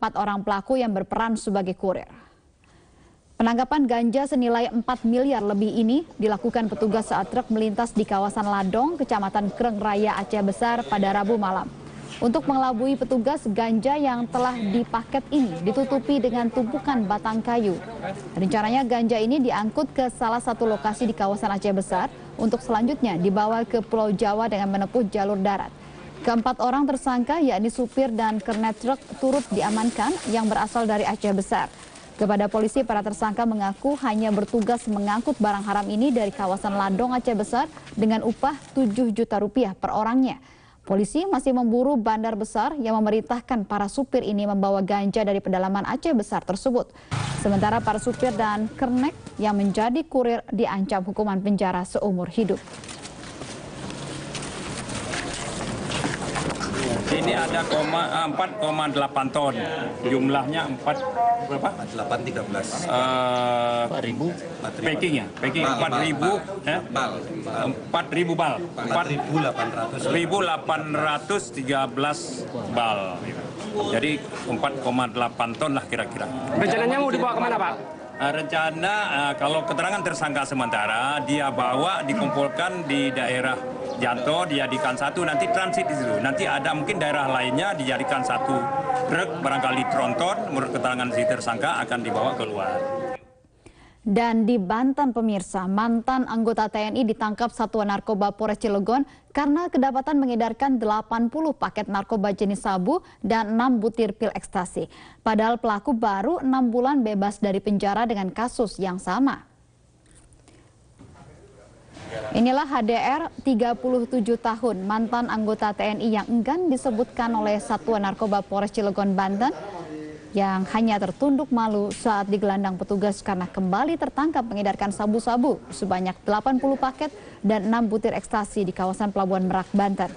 4 orang pelaku yang berperan sebagai kurir. Penangkapan ganja senilai 4 miliar lebih ini dilakukan petugas saat truk melintas di kawasan Ladong, Kecamatan Kreng Raya, Aceh Besar pada Rabu malam. Untuk mengelabui petugas, ganja yang telah dipaket ini ditutupi dengan tumpukan batang kayu. Rencananya ganja ini diangkut ke salah satu lokasi di kawasan Aceh Besar untuk selanjutnya dibawa ke Pulau Jawa dengan menempuh jalur darat. Keempat orang tersangka yakni supir dan kernet truk turut diamankan yang berasal dari Aceh Besar. Kepada polisi, para tersangka mengaku hanya bertugas mengangkut barang haram ini dari kawasan Ladong, Aceh Besar dengan upah 7 juta rupiah per orangnya. Polisi masih memburu bandar besar yang memerintahkan para supir ini membawa ganja dari pedalaman Aceh Besar tersebut. Sementara para supir dan kernet yang menjadi kurir diancam hukuman penjara seumur hidup. Ini ada 4,8 ton, jumlahnya 4,13. Packing ya, packing 4.000 bal, 4.813 bal. Jadi 4,8 ton lah kira-kira. Rencananya mau dibawa kemana, Pak? Rencana kalau keterangan tersangka sementara dia bawa dikumpulkan di daerah Janto, dijadikan satu, nanti transit di situ. Nanti ada mungkin daerah lainnya dijadikan satu truk, barangkali tronton, menurut keterangan si tersangka akan dibawa keluar. Dan di Banten, pemirsa, mantan anggota TNI ditangkap Satuan Narkoba Polres Cilegon karena kedapatan mengedarkan 80 paket narkoba jenis sabu dan 6 butir pil ekstasi. Padahal pelaku baru 6 bulan bebas dari penjara dengan kasus yang sama. Inilah HDR, 37 tahun, mantan anggota TNI yang enggan disebutkan oleh Satuan Narkoba Polres Cilegon, Banten, yang hanya tertunduk malu saat digelandang petugas karena kembali tertangkap mengedarkan sabu-sabu sebanyak 80 paket dan 6 butir ekstasi di kawasan Pelabuhan Merak, Banten.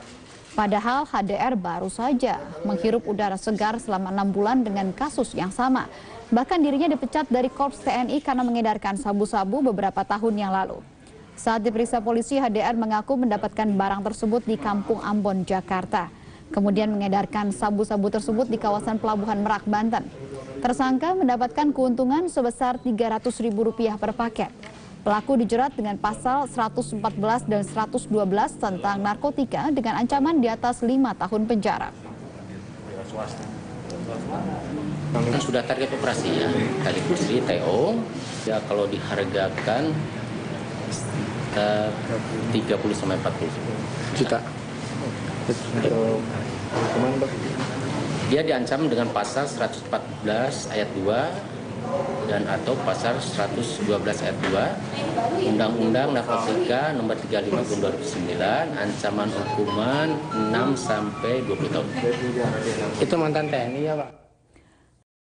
Padahal HDR baru saja menghirup udara segar selama 6 bulan dengan kasus yang sama. Bahkan dirinya dipecat dari Korps TNI karena mengedarkan sabu-sabu beberapa tahun yang lalu. Saat diperiksa polisi, HDR mengaku mendapatkan barang tersebut di Kampung Ambon, Jakarta. Kemudian mengedarkan sabu-sabu tersebut di kawasan Pelabuhan Merak, Banten. Tersangka mendapatkan keuntungan sebesar Rp300.000 per paket. Pelaku dijerat dengan pasal 114 dan 112 tentang narkotika dengan ancaman di atas 5 tahun penjara. Kan sudah target operasi ya, kali industri TO, ya kalau dihargakan 30-40 Juta. Dia diancam dengan pasal 114 ayat 2 dan atau pasal 112 ayat 2 Undang-Undang Narkotika nomor 35 tahun 2009, ancaman hukuman 6 sampai 20 tahun. Itu mantan TNI ya, Pak?